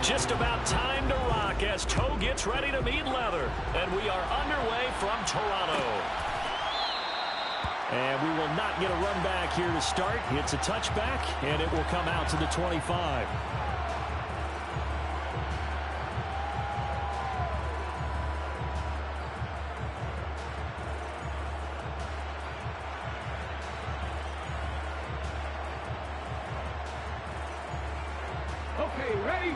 Just about time to rock as toe gets ready to meet leather. And we are underway from Toronto. And we will not get a run back here to start. It's a touchback, and it will come out to the 25. Okay, ready?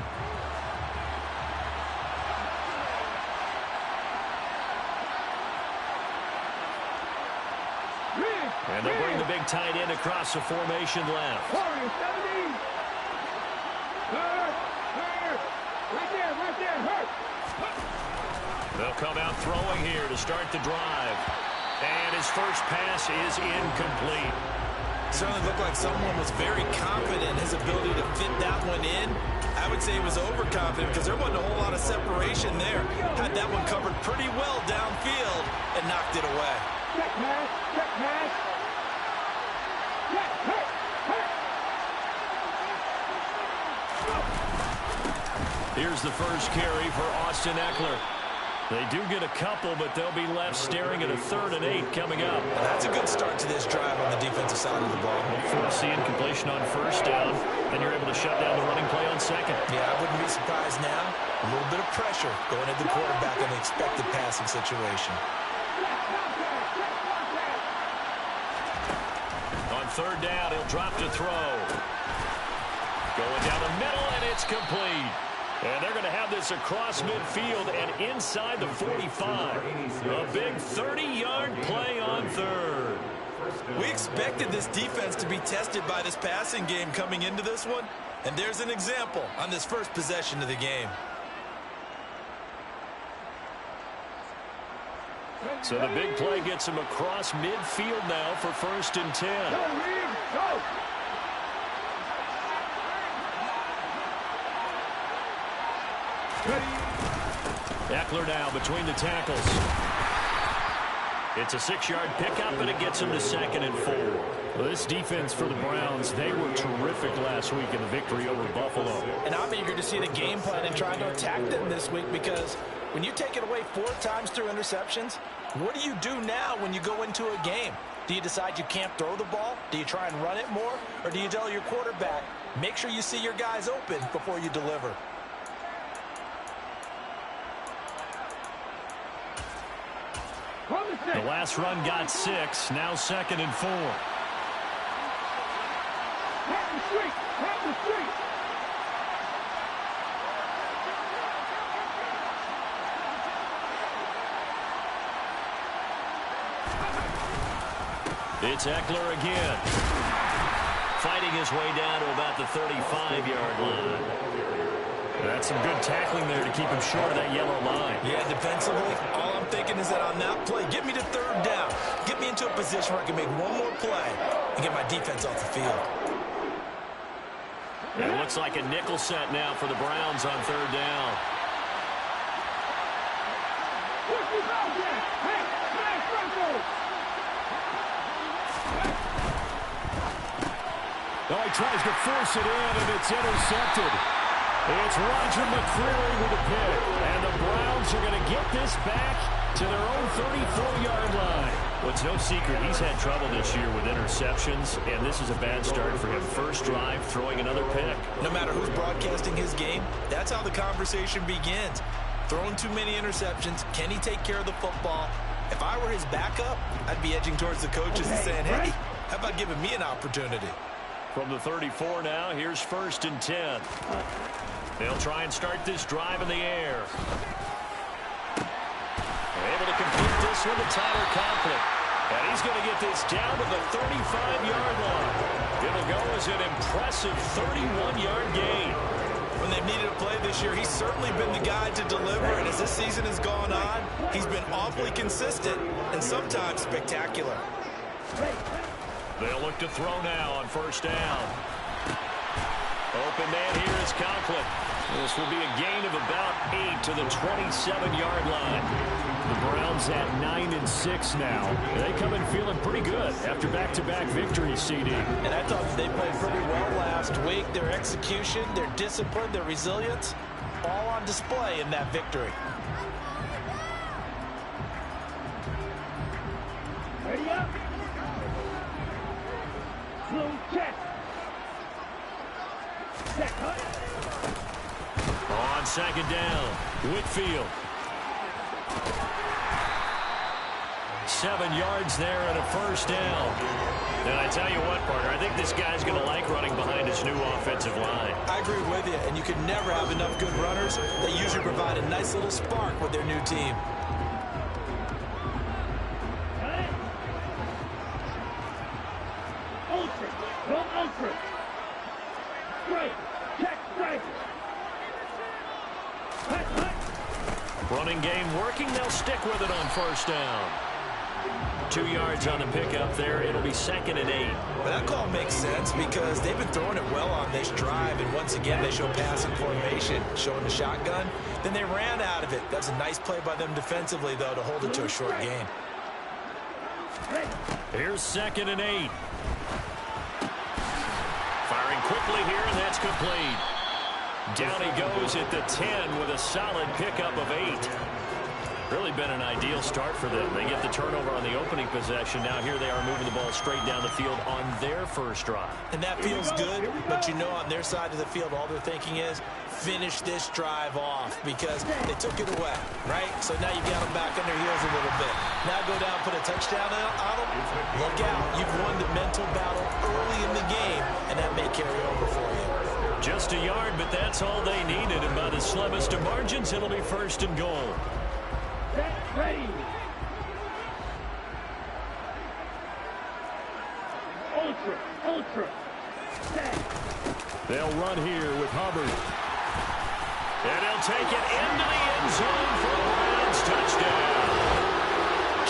And they'll bring the big tight end across the formation left. 40, 70. Right there, hurt. They'll come out throwing here to start the drive. And his first pass is incomplete. Certainly looked like someone was very confident in his ability to fit that one in. I would say he was overconfident because there wasn't a whole lot of separation there. Had that one covered pretty well downfield and knocked it away. Check pass, check pass. Check, hurt. Here's the first carry for Austin Eckler. They do get a couple, but they'll be left staring at a 3rd and 8 coming up. That's a good start to this drive on the defensive side of the ball. Look for a incompletion on first down, then you're able to shut down the running play on second. Yeah, I wouldn't be surprised now. A little bit of pressure going at the quarterback in the expected passing situation. On 3rd down, he'll drop to throw. Going down the middle, and it's complete. And they're going to have this across midfield and inside the 45. A big 30-yard play on 3rd. We expected this defense to be tested by this passing game coming into this one. And there's an example on this first possession of the game. So the big play gets him across midfield now for 1st and 10. Go. Eckler now between the tackles. It's a 6-yard pickup, and it gets him to 2nd and 4. Well, this defense for the Browns, they were terrific last week in the victory over Buffalo. And I'm eager to see the game plan and try to attack them this week, because when you take it away 4 times through interceptions, what do you do now when you go into a game? Do you decide you can't throw the ball? Do you try and run it more? Or do you tell your quarterback, make sure you see your guys open before you deliver? The last run got 6, now 2nd and 4. Tap the street. It's Eckler again. Fighting his way down to about the 35-yard line. That's some good tackling there to keep him short of that yellow line. Yeah, defensively, all I'm thinking is that on that play, get me to 3rd down. Get me into a position where I can make one more play and get my defense off the field. It looks like a nickel set now for the Browns on 3rd down. Oh, he tries to force it in, and it's intercepted. It's Roger McCreary with a pick. And the Browns are going to get this back to their own 34-yard line. Well, it's no secret he's had trouble this year with interceptions, and this is a bad start for him. First drive, throwing another pick. No matter who's broadcasting his game, that's how the conversation begins. Throwing too many interceptions, can he take care of the football? If I were his backup, I'd be edging towards the coaches and saying, hey, how about giving me an opportunity? From the 34 now, here's 1st and 10. They'll try and start this drive in the air. Able to complete this with a Tyler Conklin. And he's going to get this down to the 35-yard line. It'll go as an impressive 31-yard gain. When they've needed a play this year, he's certainly been the guy to deliver. And as this season has gone on, he's been awfully consistent and sometimes spectacular. They'll look to throw now on 1st down. Open man here is Conklin. This will be a gain of about 8 to the 27-yard line. The Browns at 9-6 now. They come in feeling pretty good after back-to-back victories, CD. And I thought they played pretty well last week. Their execution, their discipline, their resilience, all on display in that victory. Ready up. Slow check. Check, huh? On second down, Whitfield. 7 yards there and a first down. And I tell you what, partner, I think this guy's going to like running behind his new offensive line. I agree with you, and you can never have enough good runners. They usually provide a nice little spark with their new team. Got it? Ultra. Go ultra. Straight. Check straight. Hut, hut. Running game working. They'll stick with it on first down. 2 yards on the pickup there. It'll be 2nd and 8. But that call makes sense because they've been throwing it well on this drive, and once again they show passing formation, showing the shotgun. Then they ran out of it. That's a nice play by them defensively, though, to hold it to a short gain. Here's 2nd and 8. Firing quickly here, and that's complete. Down he goes at the 10 with a solid pickup of 8. Really been an ideal start for them. They get the turnover on the opening possession. Now here they are moving the ball straight down the field on their first drive. And that feels good, but you know on their side of the field all they're thinking is finish this drive off because they took it away, right? So now you got them back on their heels a little bit. Now go down, put a touchdown on them. Look out. You've won the mental battle early in the game, and that may carry over for you. Just a yard, but that's all they needed. And by the slimmest of margins, it'll be 1st and goal. Set, ready. Ultra, ultra. Set. They'll run here with Hubbard. And he'll take it into the end zone for a Browns touchdown.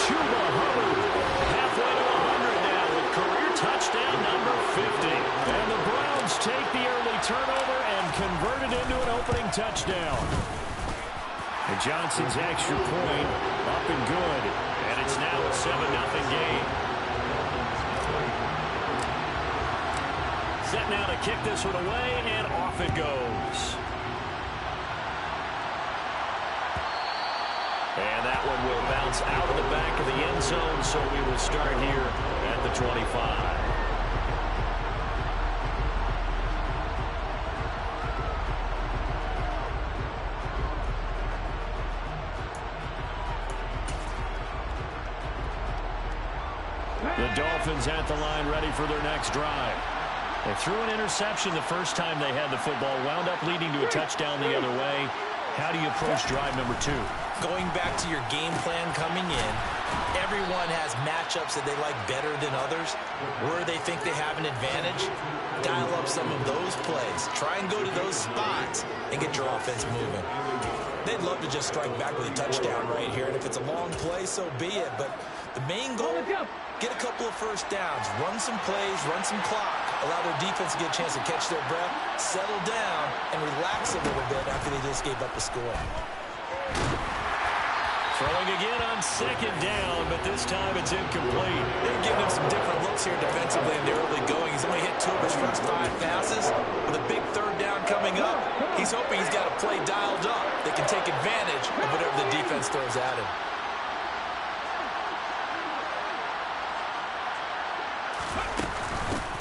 Chuba Hubbard halfway to 100 now with career touchdown number 50. And the Browns take the early turnover and convert it into an opening touchdown. And Johnson's extra point up and good. And it's now a 7-0 game. Set now to kick this one away, and off it goes. And that one will bounce out of the back of the end zone, so we will start here at the 25. The Dolphins at the line, ready for their next drive. They threw an interception the first time they had the football, wound up leading to a touchdown the other way. How do you approach drive number 2? Going back to your game plan coming in, everyone has matchups that they like better than others. Where they think they have an advantage, dial up some of those plays. Try and go to those spots and get your offense moving. They'd love to just strike back with a touchdown right here, and if it's a long play, so be it. But the main goal, get a couple of first downs, run some plays, run some clock, allow their defense to get a chance to catch their breath, settle down, and relax a little bit after they just gave up a score. Throwing again on second down, but this time it's incomplete. They're giving him some different looks here defensively in the early going. He's only hit 2 of his first 5 passes. With a big third down coming up, he's hoping he's got a play dialed up that can take advantage of whatever the defense throws at him.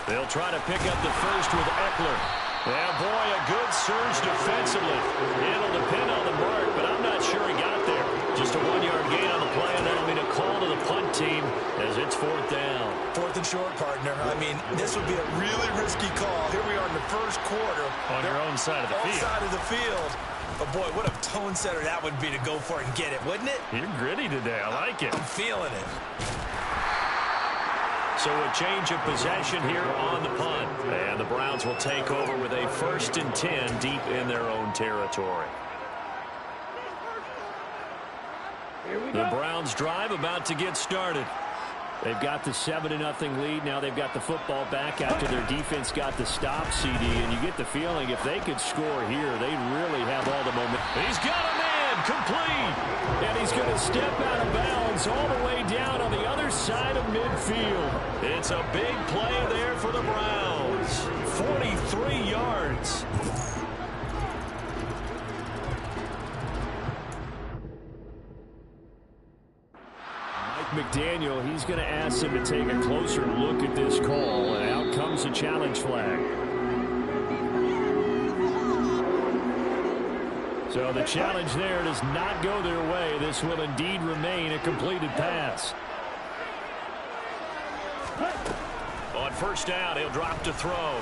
They'll try to pick up the first with Eckler. Yeah, boy, a good surge defensively. It'll depend on the mark, but I'm not sure he got there. Just a 1-yard gain on the play, and that'll mean a call to the punt team as it's 4th down. 4th and short, partner. I mean, this would be a really risky call. Here we are in the first quarter. On your own side of the field. Side of the field. But, boy, what a tone setter that would be to go for it and get it, wouldn't it? You're gritty today. I like it. I'm feeling it. So a change of possession here on the punt. And the Browns will take over with a 1st and 10 deep in their own territory. The Browns drive about to get started. They've got the 7-0 lead. Now they've got the football back after their defense got the stop, CD. And you get the feeling if they could score here, they'd really have all the momentum. He's got a man, complete. And he's going to step out of bounds all the way down on the other side of midfield. It's a big play there for the Browns. 43 yards. McDaniel, he's going to ask him to take a closer look at this call, and out comes a challenge flag. So the challenge there does not go their way. This will indeed remain a completed pass. On first down, he'll drop to throw.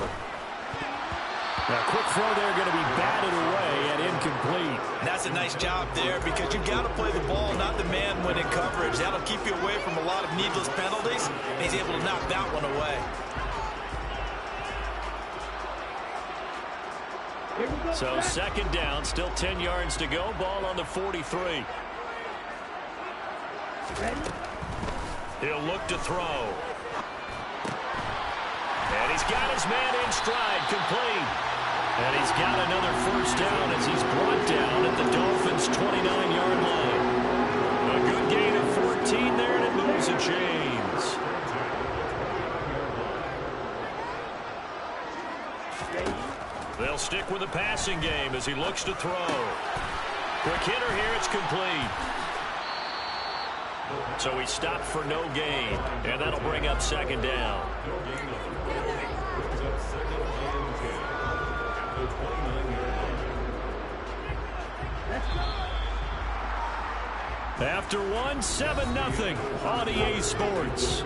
Now, quick throw there, going to be batted away and incomplete. And that's a nice job there because you've got to play the ball, not the man when in coverage. That'll keep you away from a lot of needless penalties, and he's able to knock that one away. So second down, still 10 yards to go. Ball on the 43. He'll look to throw. And he's got his man in stride, complete. And he's got another first down as he's brought down at the Dolphins' 29-yard line. A good gain of 14 there, and it moves the chains. They'll stick with the passing game as he looks to throw. Quick hitter here, it's complete. So he stopped for no gain, and that'll bring up second down. After one, 7-0 on EA Sports.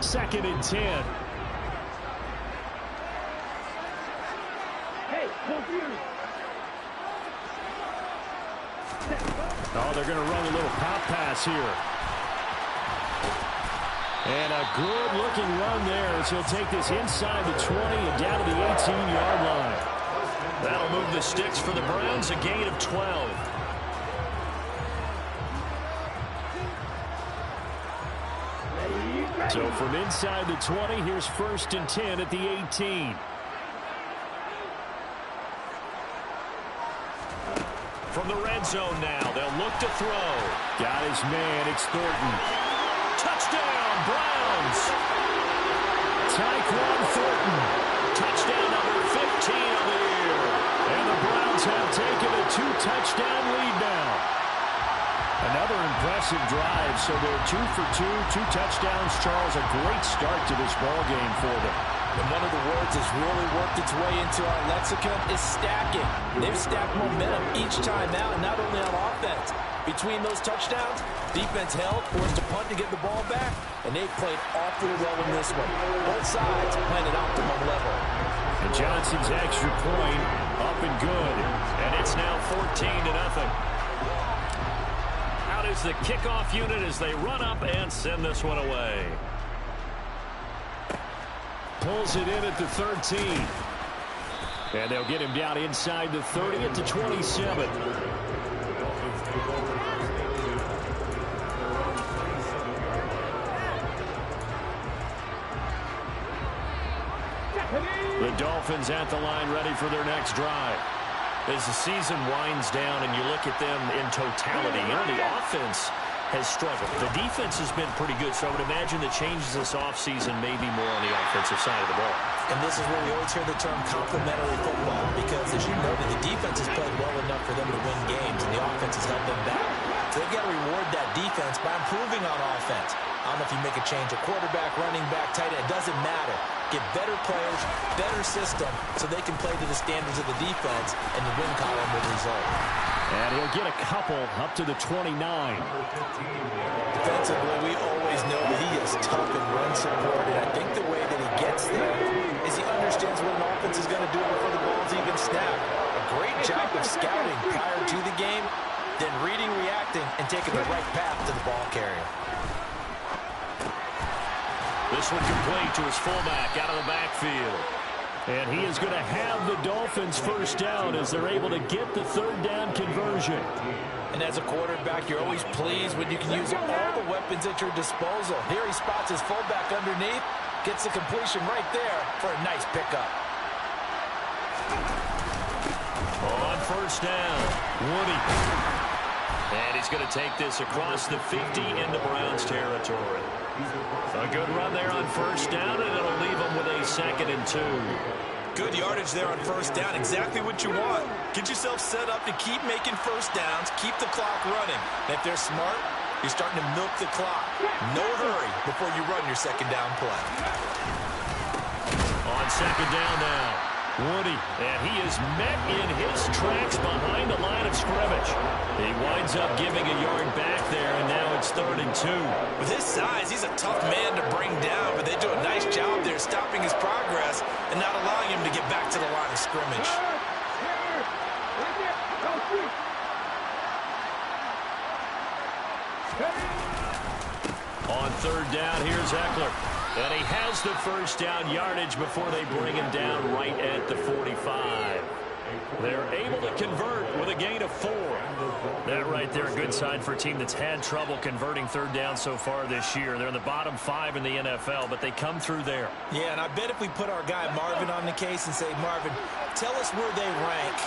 Second and 10. Hey, oh, they're going to run a little pop pass here. And a good-looking run there as he'll take this inside the 20 and down to the 18-yard line. That'll move the sticks for the Browns, a gain of 12. So from inside the 20, here's first and 10 at the 18. From the red zone now, they'll look to throw. Got his man, it's Thornton. Touchdown, Browns! Tyquan Thornton. Touchdown number 15 of the year. And the Browns have taken a 2-touchdown lead now. Another impressive drive, so they're 2 for 2, 2 touchdowns. Charles, a great start to this ball game for them. And one of the words that's really worked its way into our lexicon is stacking. They've stacked momentum each time out, and not only on offense. Between those touchdowns, defense held, forced to punt to get the ball back, and they've played awfully well in this one. Both sides playing at optimum level. And Johnson's extra point up and good, and it's now 14-0. Out is the kickoff unit as they run up and send this one away. Pulls it in at the 13. And they'll get him down inside the 30 at the 27. The Dolphins at the line ready for their next drive. As the season winds down and you look at them in totality, you know, the offense has struggled. The defense has been pretty good, so I would imagine the changes this offseason may be more on the offensive side of the ball. And this is where we always hear the term complementary football, because as you noted, the defense has played well enough for them to win games, and the offense has held them back. So they've got to reward that defense by improving on offense. I don't know if you make a change, a quarterback, running back, tight end, it doesn't matter. Get better players, better system, so they can play to the standards of the defense, and the win column will result. And he'll get a couple up to the 29. Defensively, we always know that he is tough and run supported. I think the way that he gets there is he understands what an offense is going to do before the ball's even snapped. A great job of scouting prior to the game, then reading, reacting, and taking the right path to the ball carrier. This one complete to his fullback out of the backfield. And he is going to have the Dolphins first down as they're able to get the third down conversion. And as a quarterback, you're always pleased when you can use all the weapons at your disposal. Here he spots his fullback underneath, gets the completion right there for a nice pickup. On first down, Woody. And he's going to take this across the 50 into Browns territory. A good run there on first down, and it'll leave them with a 2nd and 2. Good yardage there on first down. Exactly what you want. Get yourself set up to keep making first downs, keep the clock running. And if they're smart, you're starting to milk the clock. No hurry before you run your second down play. On second down now, Woody, and he is met in his tracks behind the line of scrimmage. He winds up giving a yard back there, and now it's 3rd and 2. With his size, he's a tough man to bring down, but they do a nice job there stopping his progress and not allowing him to get back to the line of scrimmage. On 3rd down, here's Eckler. And he has the first down yardage before they bring him down right at the 45. They're able to convert with a gain of 4. That right there, a good sign for a team that's had trouble converting 3rd down so far this year. They're in the bottom 5 in the NFL, but they come through there. Yeah, and I bet if we put our guy Marvin on the case and say, Marvin, tell us where they rank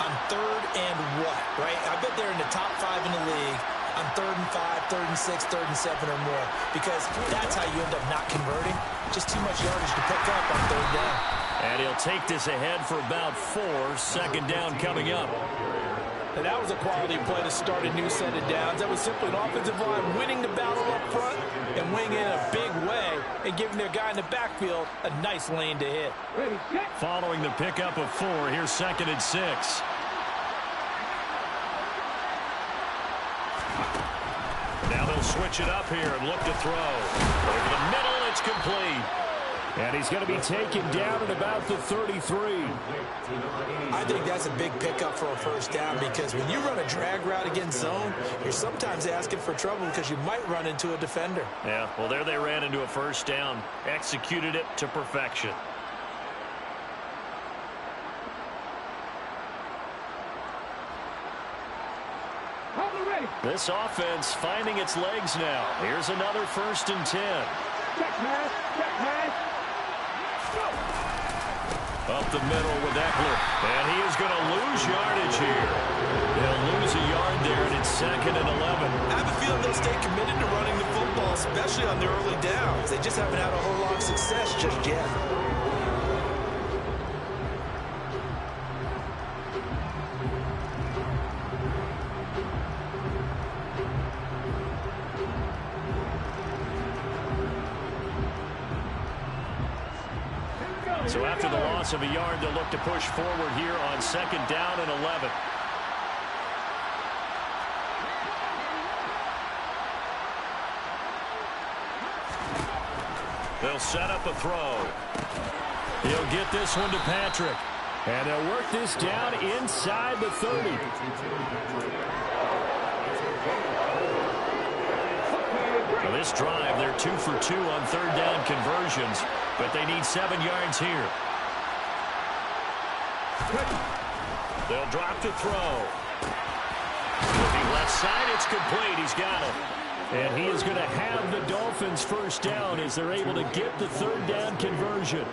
on 3rd and what, right? I bet they're in the top 5 in the league on 3rd and 5, 3rd and 6, 3rd and 7 or more, because that's how you end up not converting. Just too much yardage to pick up on 3rd down. And he'll take this ahead for about 4. 2nd down coming up. And that was a quality play to start a new set of downs. That was simply an offensive line winning the battle up front and winning in a big way and giving their guy in the backfield a nice lane to hit. Following the pickup of 4, here's 2nd and 6. Now they'll switch it up here and look to throw. Over the middle, it's complete. And he's going to be taken down at about the 33. I think that's a big pickup for a first down because when you run a drag route against zone, you're sometimes asking for trouble because you might run into a defender. Yeah, well, there they ran into a first down. Executed it to perfection. This offense finding its legs now. Here's another 1st and 10. Check pass, check pass. Up the middle with Eckler. And he is going to lose yardage here. They'll lose a yard there, and it's 2nd and 11. I have a feeling they'll stay committed to running the football, especially on their early downs. They just haven't had a whole lot of success just yet. So after the loss of a yard, they'll look to push forward here on 2nd down and 11. They'll set up a throw. He'll get this one to Patrick. And they'll work this down inside the 30. Well, this drive, they're 2 for 2 on 3rd down conversions, but they need 7 yards here. They'll drop to throw. Looking left side, it's complete. He's got it. And he is going to have the Dolphins first down as they're able to get the 3rd down conversion.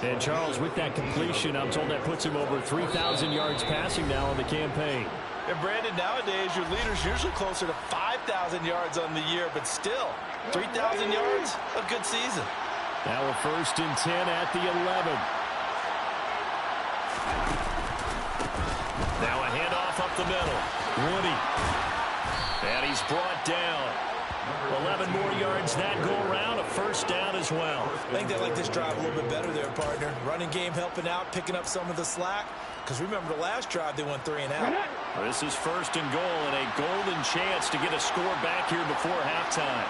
And Charles, with that completion, I'm told that puts him over 3,000 yards passing now on the campaign. And Brandon, nowadays your leader's usually closer to 5,000 yards on the year, but still, 3,000 yards, a good season. Now a 1st and 10 at the 11. Now a handoff up the middle. Woody. And he's brought down. 11 more yards that go around. A first down as well. I think they like this drive a little bit better there, partner. Running game helping out, picking up some of the slack. Because remember the last drive, they went 3 and out. This is 1st and goal and a golden chance to get a score back here before halftime.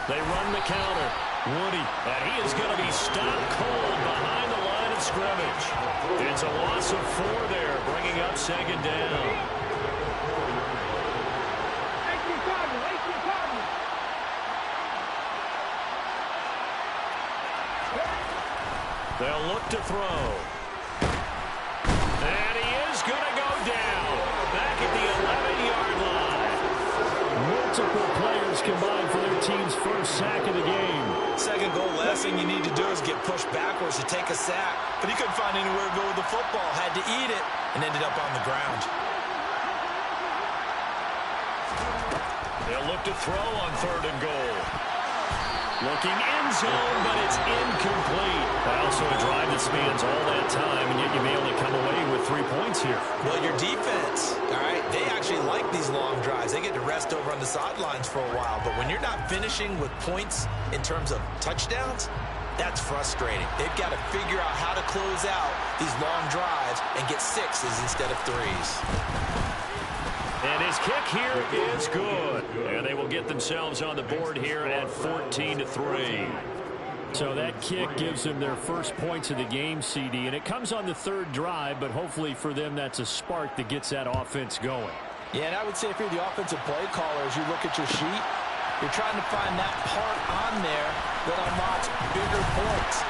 They run the counter. Woody, and he is going to be stopped cold behind the line of scrimmage. It's a loss of 4 there, bringing up 2nd down. They'll look to throw. And he is going to go down. Back at the 11-yard line. Multiple players combined for their team's first sack of the game. second goal, last thing you need to do is get pushed backwards to take a sack. But he couldn't find anywhere to go with the football, had to eat it, and ended up on the ground. They'll look to throw on 3rd and goal. Looking end zone, but it's incomplete. Well, so a drive that spans all that time, and yet you may only come away with 3 points here. Well, your defense, all right, they actually like these long drives. They get to rest over on the sidelines for a while. But when you're not finishing with points in terms of touchdowns, that's frustrating. They've got to figure out how to close out these long drives and get 6s instead of 3s. And his kick here is good. And they will get themselves on the board here at 14-3. So that kick gives them their first points of the game, CD. And it comes on the 3rd drive, but hopefully for them that's a spark that gets that offense going. Yeah, and I would say if you're the offensive play caller, as you look at your sheet, you're trying to find that part on there that unlocks bigger points.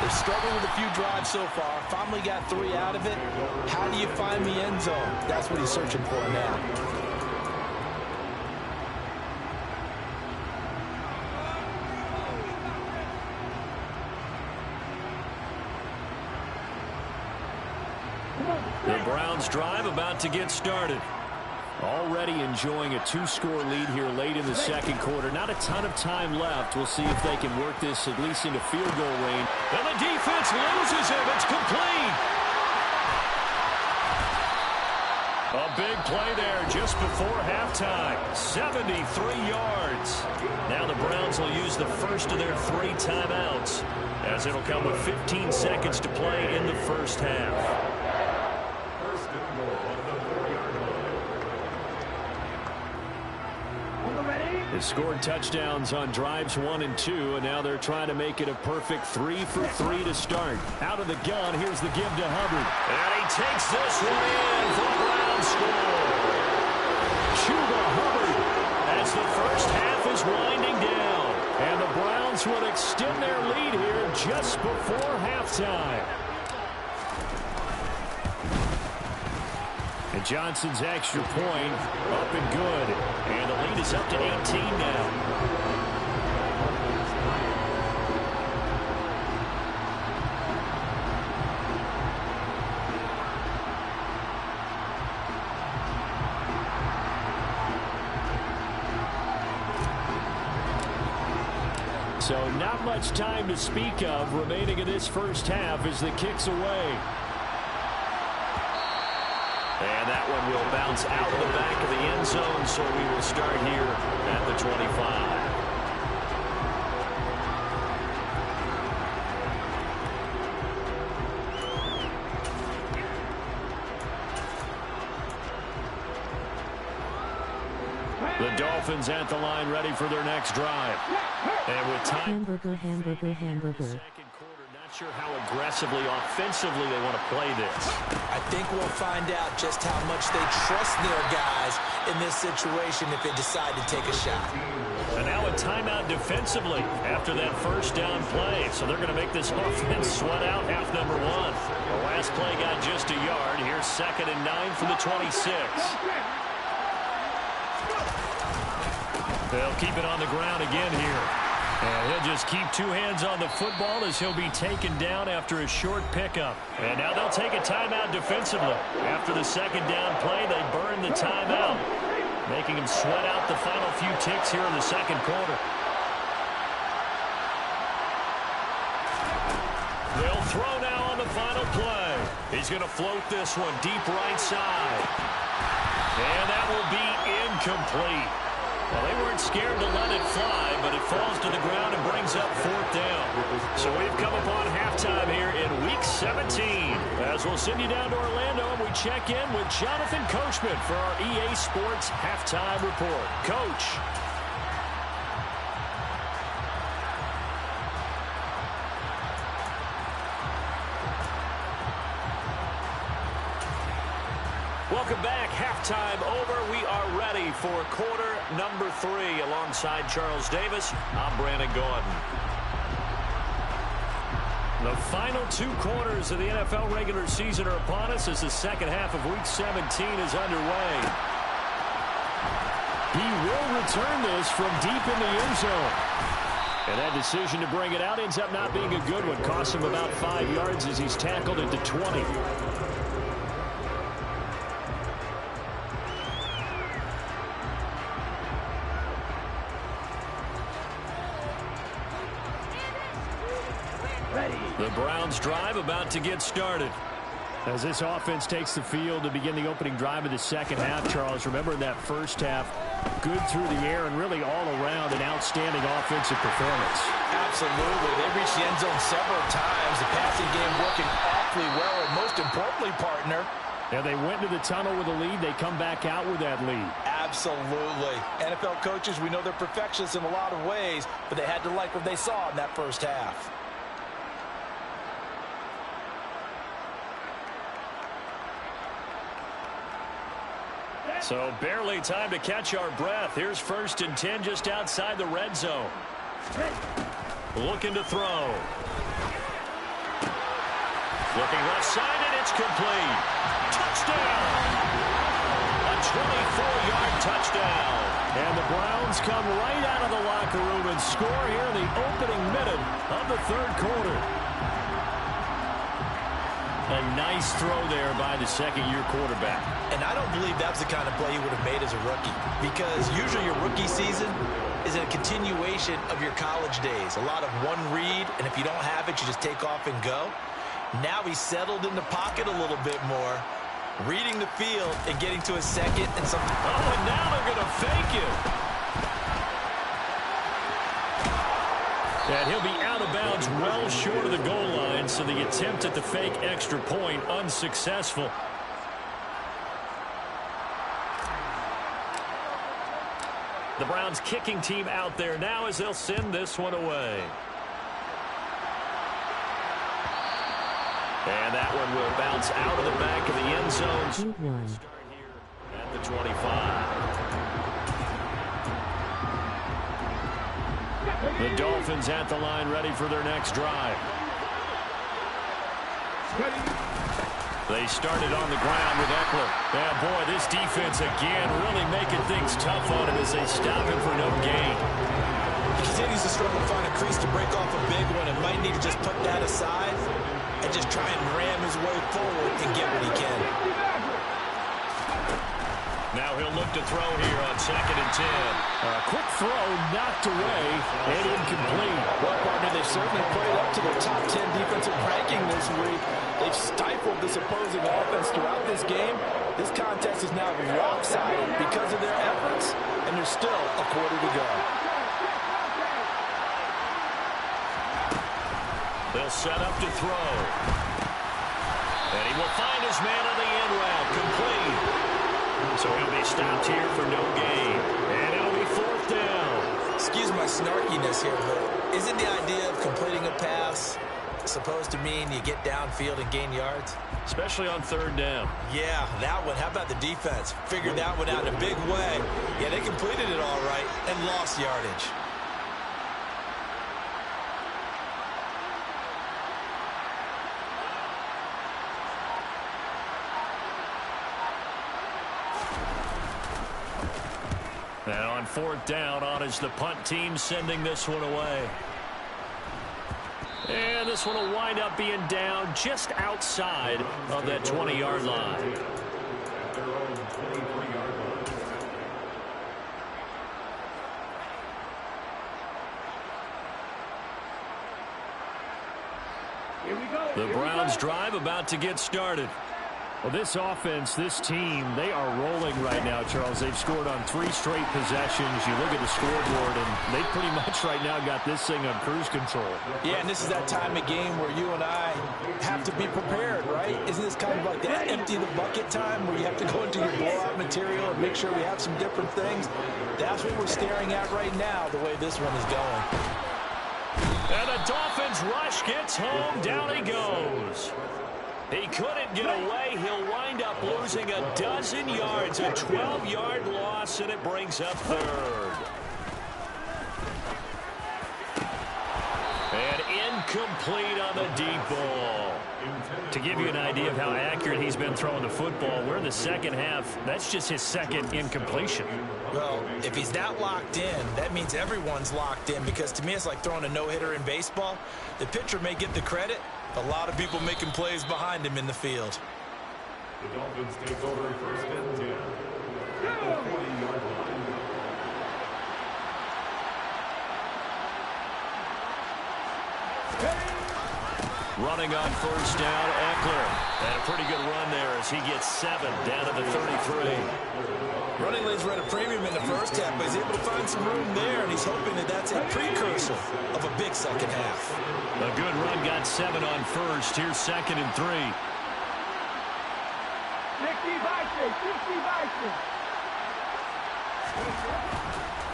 They've struggled with a few drives so far. Finally got 3 out of it. How do you find the end zone? That's what he's searching for now. The Browns drive about to get started. Already enjoying a 2-score lead here late in the second quarter. Not a ton of time left. We'll see if they can work this at least into field goal range. And the defense loses him. It's complete. A big play there just before halftime. 73 yards. Now the Browns will use the first of their 3 timeouts, as it'll come with 15 seconds to play in the first half. They scored touchdowns on drives 1 and 2, and now they're trying to make it a perfect 3 for 3 to start. Out of the gun, here's the give to Hubbard. And he takes this one in for a Browns score. Chuba Hubbard, as the first half is winding down. And the Browns would extend their lead here just before halftime. And Johnson's extra point up and good. And the lead is up to 18 now. So not much time to speak of remaining in this first half as the kick's away. And that one will bounce out of the back of the end zone, so we will start here at the 25. The Dolphins at the line, ready for their next drive. And with time... Hamburger. Sure how aggressively, offensively they want to play this. I think we'll find out just how much they trust their guys in this situation if they decide to take a shot. And now a timeout defensively after that first down play. So they're going to make this offense sweat out half number 1. The last play got just a yard. Here's 2nd and 9 from the 26. They'll keep it on the ground again here. And he'll just keep 2 hands on the football as he'll be taken down after a short pickup. And now they'll take a timeout defensively. After the 2nd down play, they burn the timeout, making him sweat out the final few ticks here in the second quarter. They'll throw now on the final play. He's going to float this one deep right side. And that will be incomplete. Well, they weren't scared to let it fly, but it falls to the ground and brings up 4th down. So we've come upon halftime here in Week 17. As we'll send you down to Orlando, and we check in with Jonathan Coachman for our EA Sports Halftime Report. Coach. Welcome back. Halftime over. We are ready for quarter number 3. Alongside Charles Davis, I'm Brandon Gordon. The final 2 quarters of the NFL regular season are upon us as the second half of Week 17 is underway. He will return this from deep in the end zone. And that decision to bring it out ends up not being a good one. Costs him about 5 yards as he's tackled into 20. The Browns drive about to get started. As this offense takes the field to begin the opening drive of the second half, Charles, remember in that first half, good through the air and really all around an outstanding offensive performance. Absolutely. They reached the end zone several times. The passing game working awfully well, and most importantly, partner. Yeah, they went to the tunnel with a lead. They come back out with that lead. Absolutely. NFL coaches, we know they're perfectionists in a lot of ways, but they had to like what they saw in that first half. So barely time to catch our breath. Here's 1st and 10 just outside the red zone. Looking to throw. Looking left side, and it's complete. Touchdown! A 24-yard touchdown. And the Browns come right out of the locker room and score here in the opening minute of the third quarter. A nice throw there by the second-year quarterback. And I don't believe that's the kind of play he would have made as a rookie, because usually your rookie season is a continuation of your college days. A lot of one read, and if you don't have it, you just take off and go. Now he's settled in the pocket a little bit more, reading the field and getting to his second and something. Oh, and now they're going to fake it. And he'll be out of bounds well short of the goal line, so the attempt at the fake extra point unsuccessful. The Browns kicking team out there now as they'll send this one away. And that one will bounce out of the back of the end zone. Start here at the 25. The Dolphins at the line, ready for their next drive. They started on the ground with Eckler. Yeah, boy, this defense again really making things tough on him as they stop him for no gain. He continues to struggle to find a crease to break off a big one, and might need to just put that aside and just try and ram his way forward and get what he can. Now he'll look to throw here on 2nd and 10. A quick throw knocked away and incomplete. Well, partner, they certainly played up to their top 10 defensive ranking this week. They've stifled this opposing offense throughout this game. This contest is now lopsided because of their efforts, and there's still a quarter to go. They'll set up to throw. And he will find his man on the end route, complete. So he'll be stopped here for no gain. And it'll be 4th down. Excuse my snarkiness here, but isn't the idea of completing a pass supposed to mean you get downfield and gain yards? Especially on 3rd down. Yeah, that one. How about the defense? Figured that one out in a big way. Yeah, they completed it all right and lost yardage. And on 4th down, on is the punt team sending this one away. And this one will wind up being down just outside of that 20-yard line. The Browns drive about to get started. Well, this offense, this team, they are rolling right now, Charles. They've scored on 3 straight possessions. You look at the scoreboard, and they pretty much right now got this thing on cruise control. Yeah, and this is that time of game where you and I have to be prepared, right? Isn't this kind of like that empty the bucket time where you have to go into your blowout material and make sure we have some different things? That's what we're staring at right now, the way this one is going. And the Dolphins rush gets home. Down he goes. He couldn't get away. He'll wind up losing a dozen yards, a 12-yard loss, and it brings up 3rd. And Incomplete on the deep ball. To give you an idea of how accurate he's been throwing the football, we're in the second half. That's just his second incompletion. Well, if he's that locked in, that means everyone's locked in, because to me it's like throwing a no-hitter in baseball. The pitcher may get the credit, a lot of people making plays behind him in the field. The Dolphins take over first and 10 at the 40-yard line. Running on first down, Eckler. And a pretty good run there as he gets 7 down to the 33. Running lanes were at a premium in the first half, but he's able to find some room there, and he's hoping that that's a precursor of a big second half. A good run, got 7 on first. Here's 2nd and 3. 60 Vikings.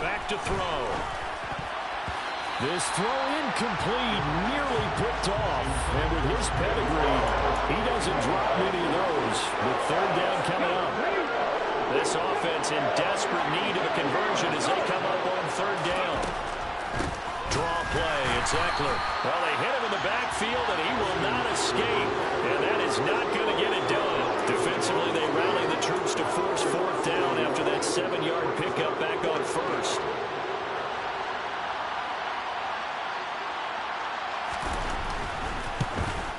Back to throw. This throw incomplete, nearly picked off. And with his pedigree, he doesn't drop many of those. With 3rd down coming up. This offense in desperate need of a conversion as they come up on 3rd down. Draw play, it's Eckler. Well, they hit him in the backfield, and he will not escape. And that is not going to get it done. Defensively, they rally the troops to force 4th down after that 7-yard pickup back on 1st.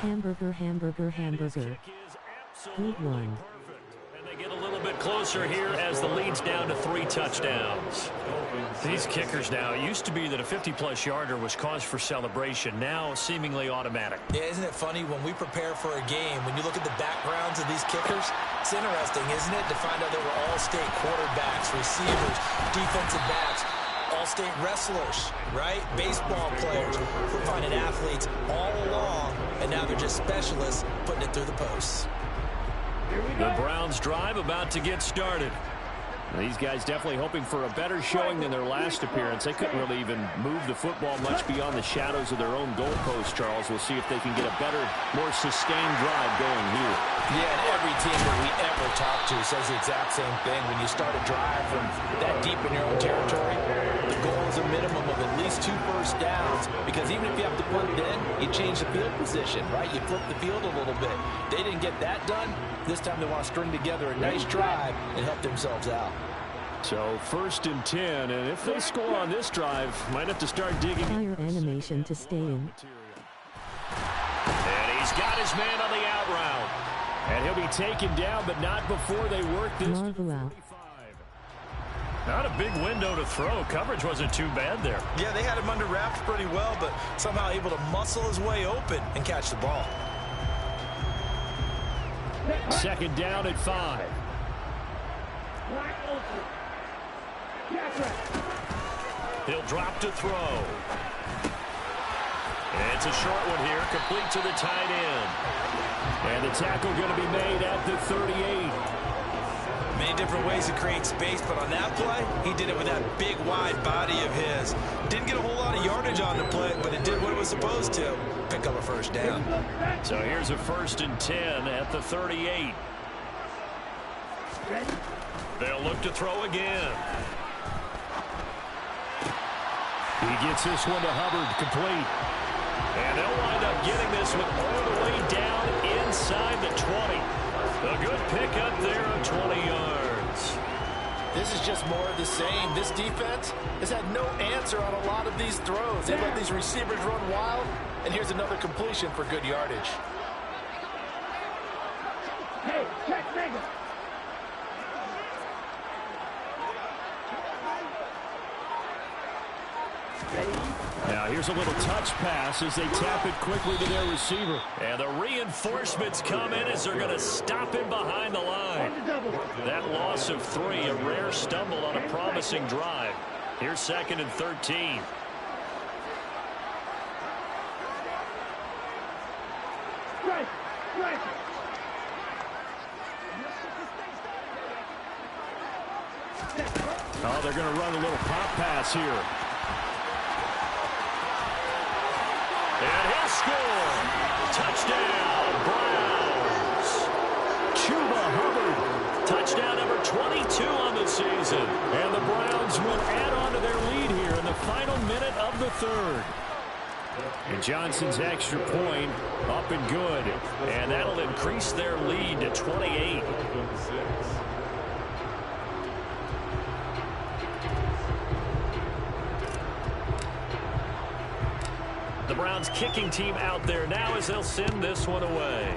Hamburger. Good one. And they get a little bit closer here as the lead's down to 3 touchdowns. These kickers now, it used to be that a 50-plus yarder was cause for celebration. Now seemingly automatic. Yeah, isn't it funny when we prepare for a game, when you look at the backgrounds of these kickers, it's interesting, isn't it, to find out they were all-state quarterbacks, receivers, defensive backs, all-state wrestlers, right? Baseball players. We're finding athletes all along, and now they're just specialists putting it through the posts. The Browns drive about to get started. These guys definitely hoping for a better showing than their last appearance. They couldn't really even move the football much beyond the shadows of their own goalpost, Charles. We'll see if they can get a better, more sustained drive going here. Yeah, and every team that we ever talk to says the exact same thing. When you start a drive from that deep in your own territory, the goal is a minimum of at least 2 first downs, because even if you have to punt it in, you change the field position, right? You flip the field a little bit. They didn't get that done. This time they want to string together a nice drive and help themselves out. So 1st and 10, and if they score on this drive, might have to start digging. Fire animation to stay in. And he's got his man on the out route. And he'll be taken down, but not before they work this. Not a big window to throw. Coverage wasn't too bad there. Yeah, they had him under wraps pretty well, but somehow able to muscle his way open and catch the ball. 2nd down at 5. He'll drop to throw. And it's a short one here, complete to the tight end. And the tackle going to be made at the 38. Many different ways to create space, but on that play, he did it with that big, wide body of his. Didn't get a whole lot of yardage on the play, but it did what it was supposed to. Pick up a 1st down. So here's a 1st and 10 at the 38. They'll look to throw again. He gets this one to Hubbard, complete. And they'll wind up getting this one all the way down inside the 20. A good pickup there of 20 yards. This is just more of the same. This defense has had no answer on a lot of these throws. They let these receivers run wild, and here's another completion for good yardage. Hey, check nigga. Now here's a little touch pass as they tap it quickly to their receiver. And the reinforcements come in as they're going to stop him behind the line. That loss of 3, a rare stumble on a promising drive. Here's 2nd and 13. Oh, they're going to run a little pop pass here. And he'll score. Touchdown, Browns. Chuba Hubbard. Touchdown number 22 on the season. And the Browns will add on to their lead here in the final minute of the 3rd. And Johnson's extra point up and good. And that'll increase their lead to 28. The Browns kicking team out there now as they'll send this one away.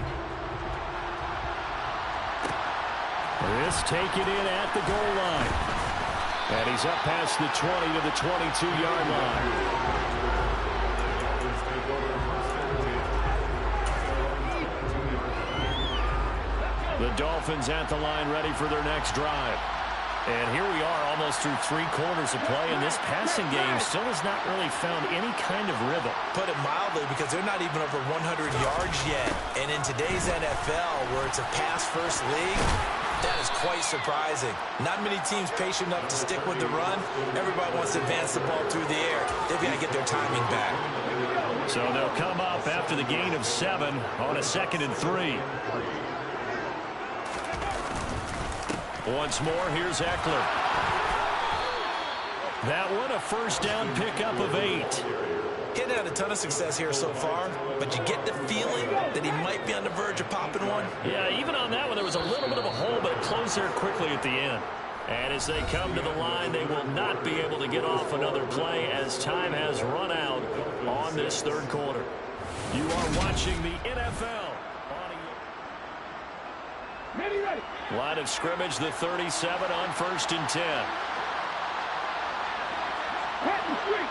This taken in at the goal line. And he's up past the 20 to the 22-yard line. The Dolphins at the line ready for their next drive. And here we are almost through 3 quarters of play, and this passing game still has not really found any kind of rhythm. Put it mildly, because they're not even over 100 yards yet. And in today's NFL, where it's a pass-first league, that is quite surprising. Not many teams patient enough to stick with the run. Everybody wants to advance the ball through the air. They've got to get their timing back. So they'll come up after the gain of 7 on a 2nd and 3. Once more, here's Eckler. That one, a first down pickup of 8. He's had a ton of success here so far, but you get the feeling that he might be on the verge of popping one. Yeah, even on that one, there was a little bit of a hole, but it closed there quickly at the end. And as they come to the line, they will not be able to get off another play as time has run out on this 3rd quarter. You are watching the NFL. Ready. Line of scrimmage, the 37 on 1st and 10. Pat the street.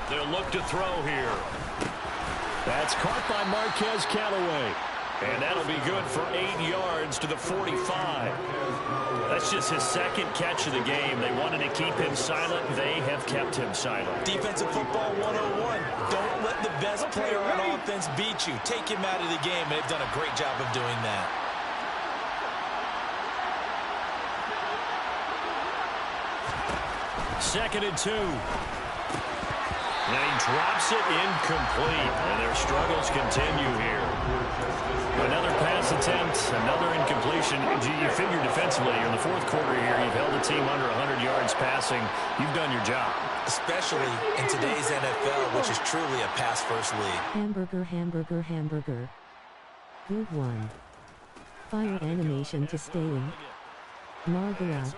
They'll look to throw here. That's caught by Marquez Callaway. And that'll be good for 8 yards to the 45. That's just his 2nd catch of the game. They wanted to keep him silent. They have kept him silent. Defensive football 101. Don't let the best player on offense beat you. Take him out of the game. They've done a great job of doing that. Second and 2. And he drops it incomplete. And their struggles continue here. Another pass attempt, another incompletion. You figure defensively, in the 4th quarter here, you've held the team under 100 yards passing. You've done your job. Especially in today's NFL, which is truly a pass-first league. Hamburger. Good one. Fire animation to stay in. Margaret.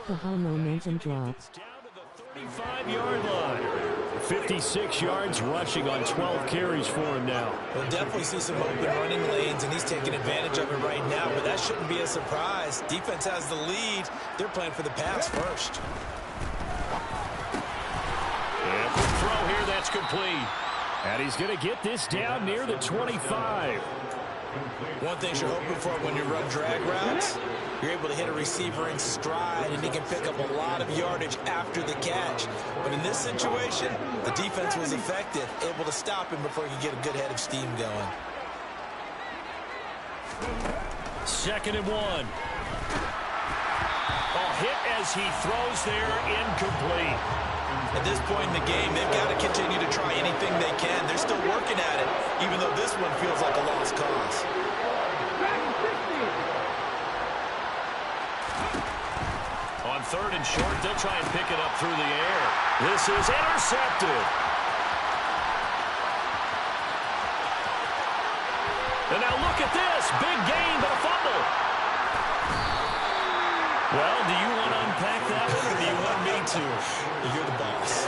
Kahal momentum drop. 35-yard line. 56 yards rushing on 12 carries for him now. We'll definitely see some open running lanes, and he's taking advantage of it right now, but that shouldn't be a surprise. Defense has the lead. They're playing for the pass first. And quick throw here, that's complete. And he's going to get this down near the 25. One thing you're hoping for when you run drag routes, you're able to hit a receiver in stride, and he can pick up a lot of yardage after the catch. But in this situation, the defense was effective, able to stop him before he could get a good head of steam going. 2nd and 1. Hit as he throws there, incomplete. At this point in the game, they've got to continue to try anything they can. They're still working at it, even though this one feels like a lost cause. On 3rd and short, they'll try and pick it up through the air. This is intercepted. And now look at this. Big gain, but a fumble. Well, do you want to unpack that one, or do you want me to? You're the boss.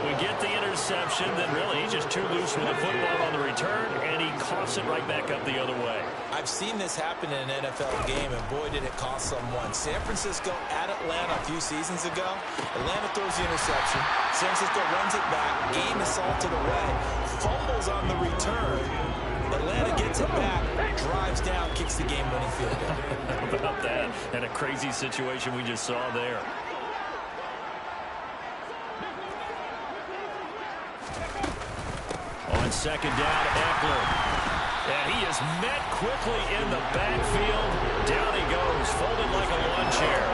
We get the interception, then really he's just too loose with the football on the return, and he coughs it right back up the other way. I've seen this happen in an NFL game, and boy, did it cost someone. San Francisco at Atlanta a few seasons ago. Atlanta throws the interception. San Francisco runs it back. Game is salted away. Fumbles on the return. Atlanta gets it back, drives down, kicks the game-winning field goal. How about that? And a crazy situation we just saw there. On 2nd down, Eckler. And he is met quickly in the backfield. Down he goes, folded like a lawn chair.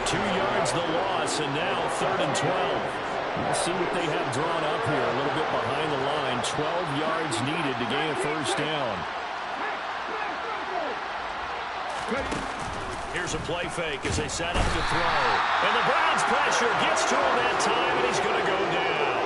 2 yards the loss, and now 3rd and 12. We'll see what they have drawn up here. A little bit behind the line. 12 yards needed to gain a first down. Here's a play fake as they set up to throw. And the Browns pressure gets to him that time, and he's going to go down.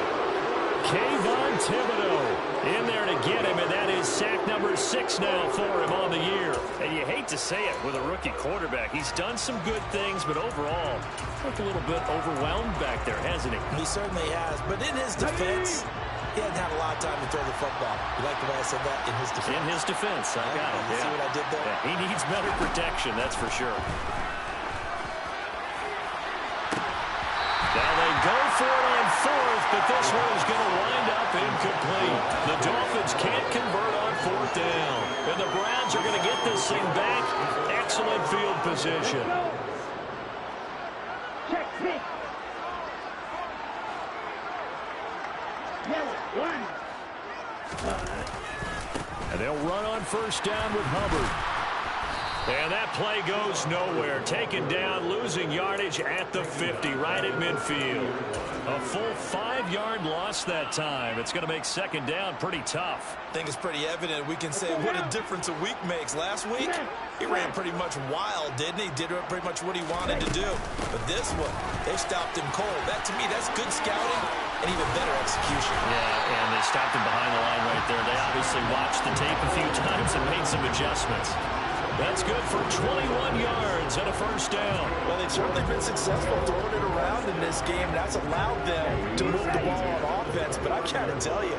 Kayvon Thibodeau in there to get him, and that is sack number 6 now for him on the year. And you hate to say it with a rookie quarterback. He's done some good things, but overall, looked a little bit overwhelmed back there, hasn't he? He certainly has, but in his defense, he hadn't had a lot of time to throw the football. You like the way I said that? In his defense. In his defense, I got it. You see what I did there? Yeah, he needs better protection, that's for sure. Now they go for it on 4th, but this one is going to wind up incomplete. The Dolphins can't convert on 4th down. And the Browns are going to get this thing back. Excellent field position. Check 6. And they'll run on 1st down with Hubbard. And that play goes nowhere. Taken down, losing yardage at the 50, right at midfield. A full 5-yard loss that time. It's going to make 2nd down pretty tough. I think it's pretty evident. We can say what a difference a week makes. Last week, he ran pretty much wild, didn't he? Did pretty much what he wanted to do. But this one, they stopped him cold. That, to me, that's good scouting and even better execution. Yeah, and they stopped him behind the line right there. They obviously watched the tape a few times and made some adjustments. That's good for 21 yards and a 1st down. Well, they've certainly been successful throwing it around in this game. That's allowed them to move the ball on offense. But I got to tell you,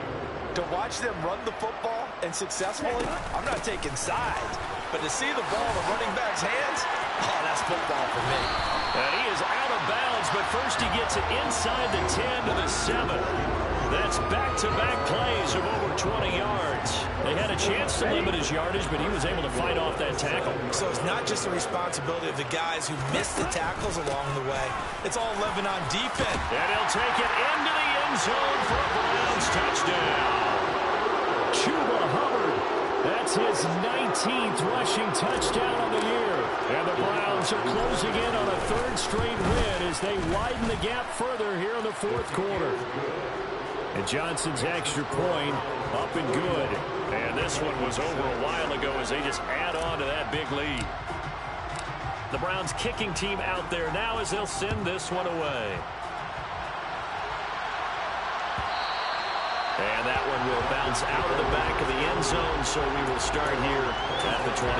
to watch them run the football and successfully, I'm not taking sides. But to see the ball in the running back's hands, oh, that's football for me. And he is out of bounds, but first he gets it inside the 10 to the 7. That's back-to-back plays of over 20 yards. They had a chance to limit his yardage, but he was able to fight off that tackle. So it's not just the responsibility of the guys who missed the tackles along the way. It's all 11 on defense. And he'll take it into the end zone for a Browns touchdown. Chuba Hubbard. That's his 19th rushing touchdown of the year. And the Browns are closing in on a 3rd straight win as they widen the gap further here in the 4th quarter. And Johnson's extra point up and good. And this one was over a while ago as they just add on to that big lead. The Browns kicking team out there now as they'll send this one away. And that one will bounce out of the back of the end zone, so we will start here at the 25.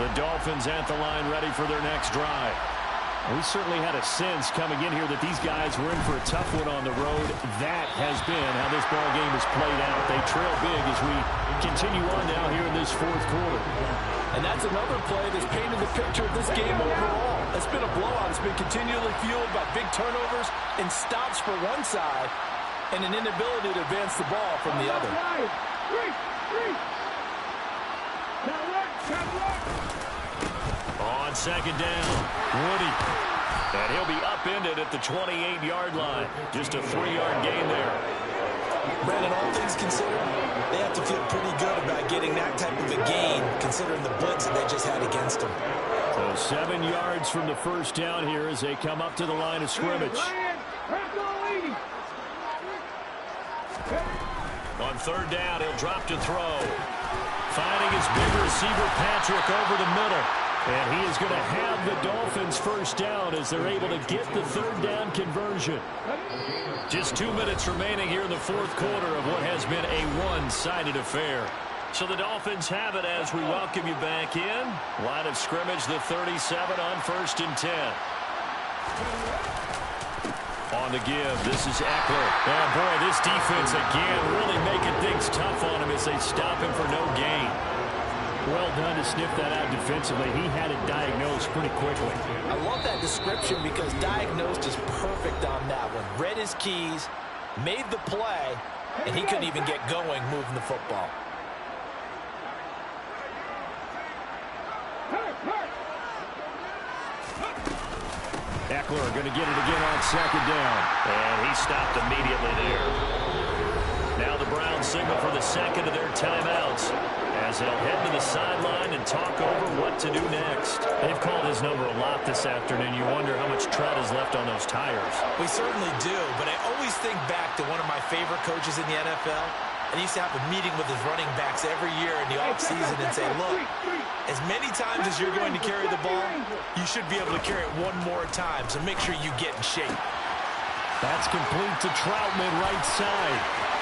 The Dolphins at the line ready for their next drive. We certainly had a sense coming in here that these guys were in for a tough one on the road. That has been how this ball game is played out. They trail big as we continue on now here in this 4th quarter. And that's another play that's painted the picture of this game overall. It's been a blowout. It's been continually fueled by big turnovers and stops for one side and an inability to advance the ball from the other. On 2nd down, Woody. And he'll be upended at the 28-yard line. Just a 3-yard gain there. Brandon, all things considered, they have to feel pretty good about getting that type of a gain, considering the blitz that they just had against them. So 7 yards from the 1st down here as they come up to the line of scrimmage. On 3rd down, he'll drop to throw. Finding his big receiver, Patrick, over the middle. And he is going to have the Dolphins 1st down as they're able to get the 3rd down conversion. Just 2 minutes remaining here in the 4th quarter of what has been a one-sided affair. So the Dolphins have it as we welcome you back in. Line of scrimmage, the 37 on 1st and 10. On the give, this is Eckler. And boy, this defense again really making things tough on him as they stop him for no gain. Well done to sniff that out defensively. He had it diagnosed pretty quickly. I love that description because diagnosed is perfect on that one. Read his keys, made the play, and he couldn't even get going moving the football. Eckler going to get it again on 2nd down. And he stopped immediately there. Now the Browns signal for the 2nd of their timeouts as they'll head to the sideline and talk over what to do next. They've called his number a lot this afternoon. You wonder how much tread is left on those tires. We certainly do, but I always think back to one of my favorite coaches in the NFL, and he used to have a meeting with his running backs every year in the offseason and say, look, as many times as you're going to carry the ball, you should be able to carry it one more time, so make sure you get in shape. That's complete to Troutman, right side.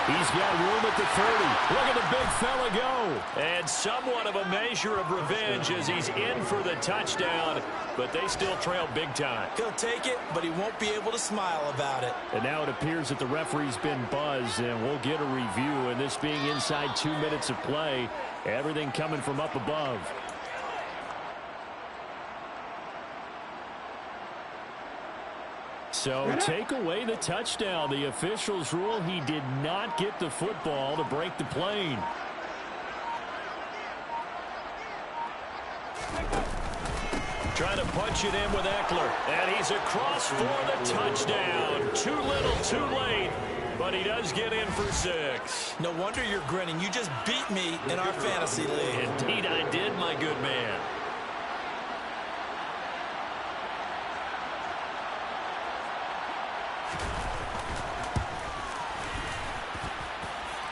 He's got room at the 30. Look at the big fella go. And somewhat of a measure of revenge as he's in for the touchdown, but they still trail big time. He'll take it, but he won't be able to smile about it. And now it appears that the referee's been buzzed, and we'll get a review. And this being inside 2 minutes of play, everything coming from up above. So take away the touchdown. The officials rule he did not get the football to break the plane. Trying to punch it in with Eckler. And he's across for the touchdown. Too little, too late. But he does get in for 6. No wonder you're grinning. You just beat me in our fantasy league. Indeed I did, my good man.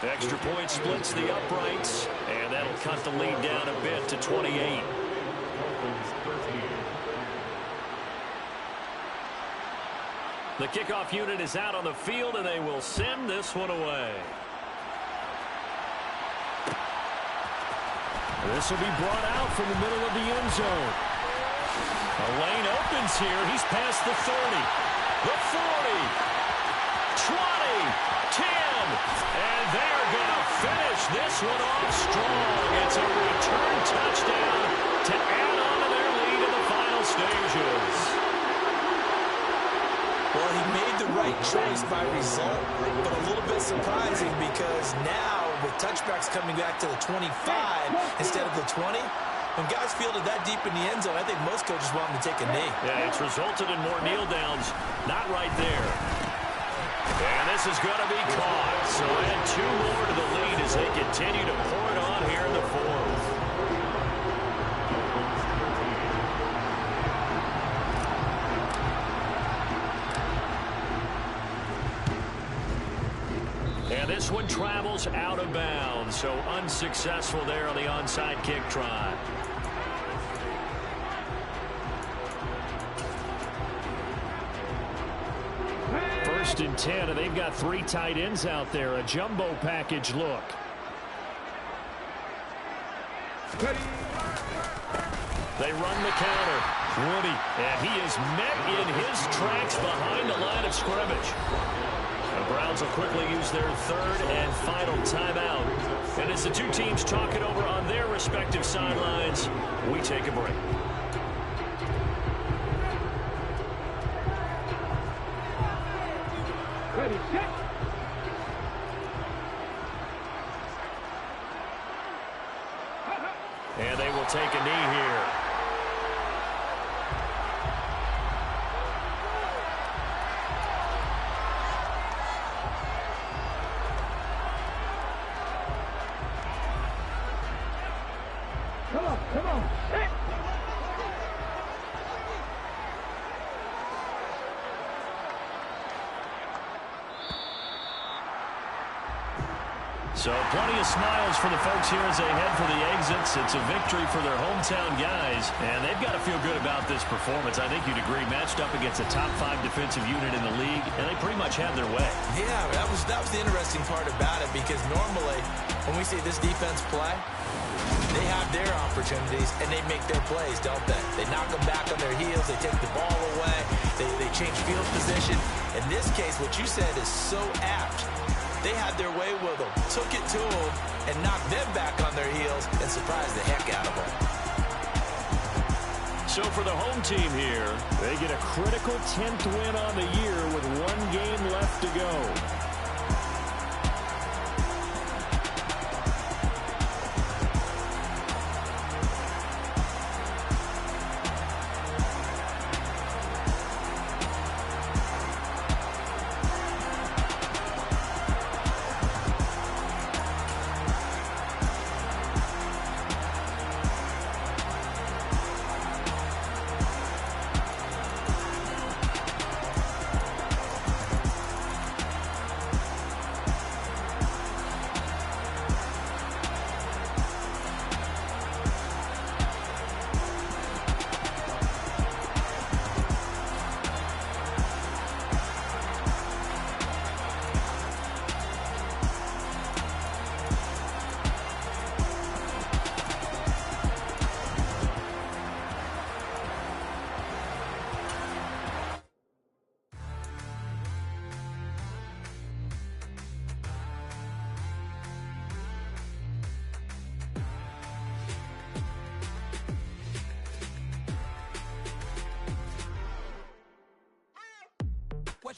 Extra point splits the uprights, and that'll cut the lead down a bit to 28. The kickoff unit is out on the field, and they will send this one away. This will be brought out from the middle of the end zone. A lane opens here. He's past the 30, the 40, 20, 10. And they're going to finish this one off strong. It's a return touchdown to add on to their lead in the final stages. Well, he made the right choice by result, but a little bit surprising because now with touchbacks coming back to the 25 instead of the 20, when guys fielded that deep in the end zone, I think most coaches want them to take a knee. Yeah, it's resulted in more kneel downs. Not right there. And this is going to be caught. So add 2 more to the lead as they continue to pour it on here in the 4th. And this one travels out of bounds. So unsuccessful there on the onside kick try. First and 10, and they've got 3 tight ends out there. A jumbo package look. They run the counter. Woody, and he is met in his tracks behind the line of scrimmage. The Browns will quickly use their 3rd and final timeout. And as the two teams talk it over on their respective sidelines, we take a break. Ready, set. And they will take a knee here. Come on, set. So plenty of smiles for the folks here as they head for the exits. It's a victory for their hometown guys, and they've got to feel good about this performance. I think you'd agree, matched up against a top 5 defensive unit in the league, and they pretty much had their way. Yeah, that was the interesting part about it, because normally when we see this defense play, they have their opportunities and they make their plays, don't they? They knock them back on their heels, they take the ball away, they change field position. In this case, what you said is so apt. They had their way with them, took it to them, and knocked them back on their heels and surprised the heck out of them. So for the home team here, They get a critical 10th win on the year with 1 game left to go.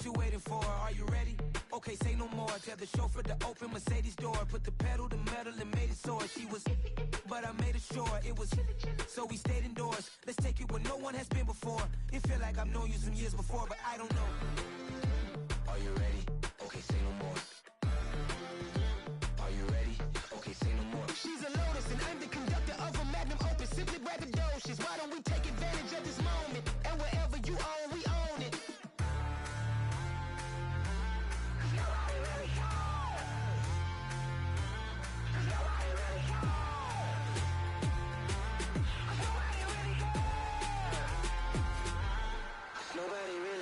you waiting for? Are you ready? Okay, say no more. Tell the chauffeur to open Mercedes door. Put the pedal to metal and made it soar. She was, but I made it sure it was. So we stayed indoors. Let's take it where no one has been before. It feel like I've known you some years before, but I don't know. Are you ready? Okay, say no more. Are you ready? Okay, say no more. She's a Lotus and I'm the conductor of a magnum opus. Simply braggadocious. Why don't we take advantage of this moment? And wherever you own, we own it.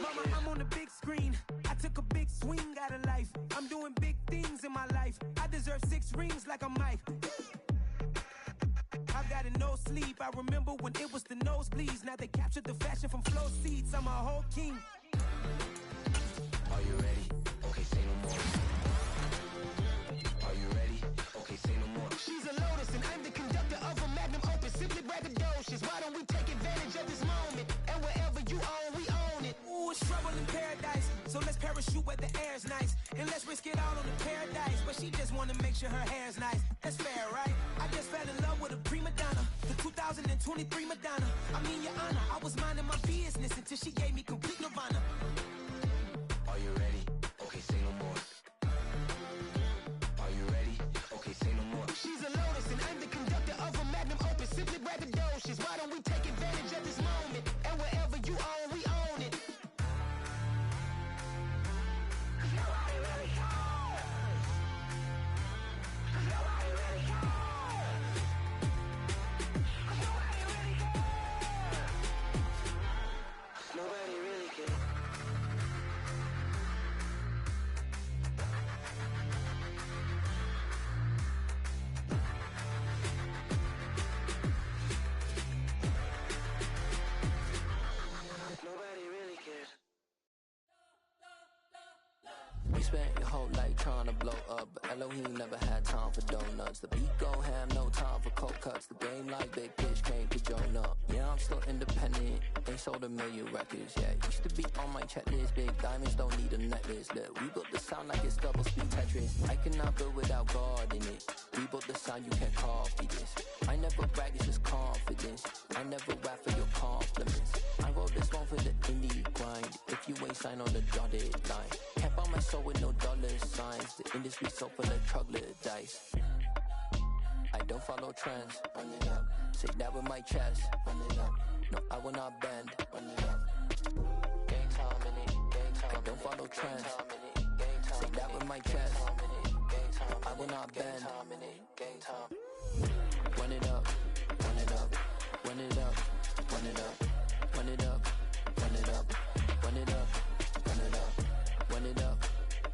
Mama, I'm on the big screen. I took a big swing out of life. I'm doing big things in my life. I deserve 6 rings like I'm Mike. I've got no sleep. I remember when it was the nosebleeds. Now they captured the fashion from flow seats. I'm a whole king. Are you ready? Okay, say no more. Are you ready? Okay, say no more. She's a Lotus and I'm the conductor of a magnum opus. Simply braggadocious. Why don't we take advantage of this moment? And wherever you own, we own it. Ooh, it's trouble in paradise. So let's parachute where the air's nice. And let's risk it all on the paradise. But she just wanna make sure her hair's nice. That's fair, right? I just fell in love with a prima donna. The 2023 Madonna. I mean, your honor, I was minding my business until she gave me complete nirvana. Are you ready? Okay, say no more. Are you ready? Okay, say no more. She's a Lotus and I'm the conductor of a magnum opus. Simply braggadocious. Why don't we take advantage of this moment? And wherever you own, we own it. Nobody really cares. Nobody really cares. Nobody really cares. Nobody really cares. Nobody really cares. You spent your whole life trying to blow up, but Elohim never had time for donuts. The beat gon' have no time for cold cuts. The game like Big Pitch came to join up. Yeah, I'm still independent, ain't sold a million records. Yeah, used to be on my checklist. Big diamonds don't need a necklace. Look, we built the sound like it's double speed Tetris. I cannot build without God in it. We built the sound, you can't copy this. I never brag, it's just confidence. I never rap for your compliments. I wrote this one for the indie grind. If you ain't signed on the dotted line, can't buy my soul with no dollar signs. The industry so full of troglodytes. I don't follow trends. Run it up. Say that with my chest. Run it up. No, I will not bend. Run it up. Gang time in it. Gang time. I don't follow trends. Say that with my chest. I will not bend. Gang time. Run it up. Run it up. Run it up. Run it up. Run it up. Run it up. Run it up. Run it up. Run it up.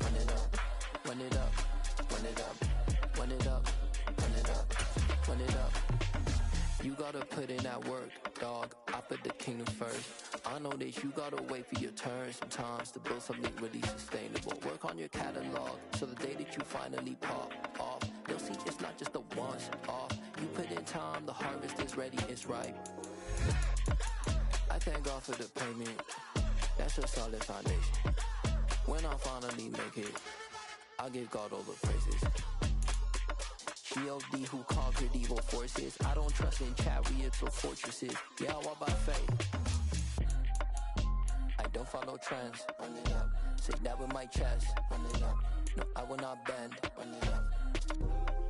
Run it up. Run it up. Run it up. Run it up. Run it up. Run it up. You gotta put in that work, dog. I put the kingdom first. I know that you gotta wait for your turn sometimes to build something really sustainable. Work on your catalog so the day that you finally pop off, you'll see it's not just a once off. You put in time, the harvest is ready, it's ripe. I thank God for the payment. That's a solid foundation. When I finally make it, I'll give God all the praises. G.O.D. who conquered evil forces. I don't trust in chariots or fortresses. Yeah, I walk by faith. I don't follow trends. Run it up. Say that with my chest. Run it up. No, I will not bend. Run it up.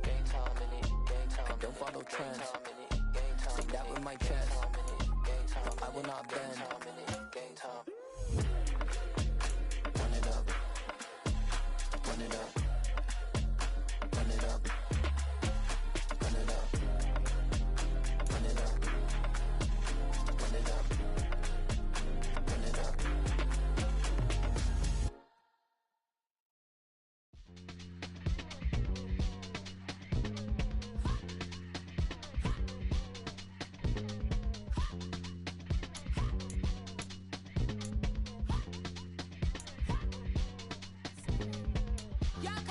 Gang time in it. Gang time. I don't follow trends. Say that with my chest. No, I will not bend. Gang time. Run it up. Run it up. Run it up. Run it up. Run it up. Run it up. Run it up. Y'all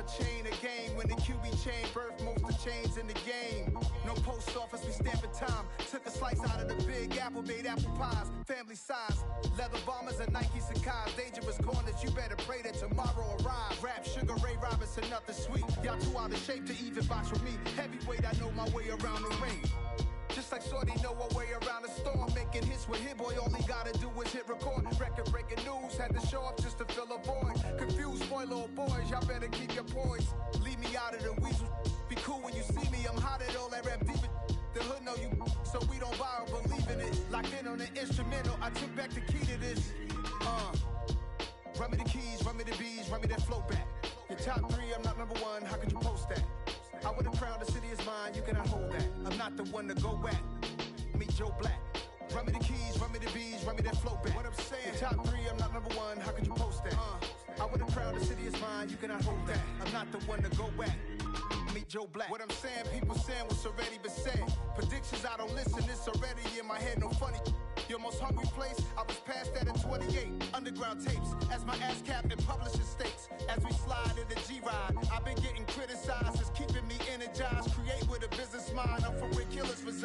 a chain of game. When the QB chain birthed most of chains in the game. No post office, we stamping time. Took a slice out of the big apple, made apple pies. Family size, leather bombers and Nike Sacai's. Dangerous corners, you better pray that tomorrow arrives. Rap, Sugar Ray Robinson, nothing sweet. Y'all too out of shape to even box with me. Heavyweight, I know my way around the ring. Just like Shorty know her way around the storm. Making hits with Hit Boy, all he gotta do is hit record. Record-breaking news, had to show up just to fill a void. Confused, spoiled little boys, y'all better keep your poise. Leave me out of the weasel. Be cool when you see me, I'm hot at all that rap deep. The hood know you, so we don't borrow, believe in it. Locked in on the instrumental, I took back the key to this. Run me the keys, run me the bees, run me that flow back. Your top 3, I'm not number 1, how could you post that? I would have crowned the city is mine, you cannot hold that. I'm not the one to go back. Meet Joe Black. Run me the keys, run me the bees, run me that flow back. What I'm saying, your top 3, I'm not number 1, how could you post that? I would have crowned the city is mine, you cannot hold that. I'm not the one to go back. Meet Joe Black. What I'm saying, people saying what's already been said. Predictions, I don't listen, it's already in my head, no funny. Your most hungry place, I was past that at 28. Underground tapes, as my ass cap in publishing states. As we slide in the G-Ride, I've been getting criticized, it's keeping me energized. Create with a business mind, I'm from where killers reside.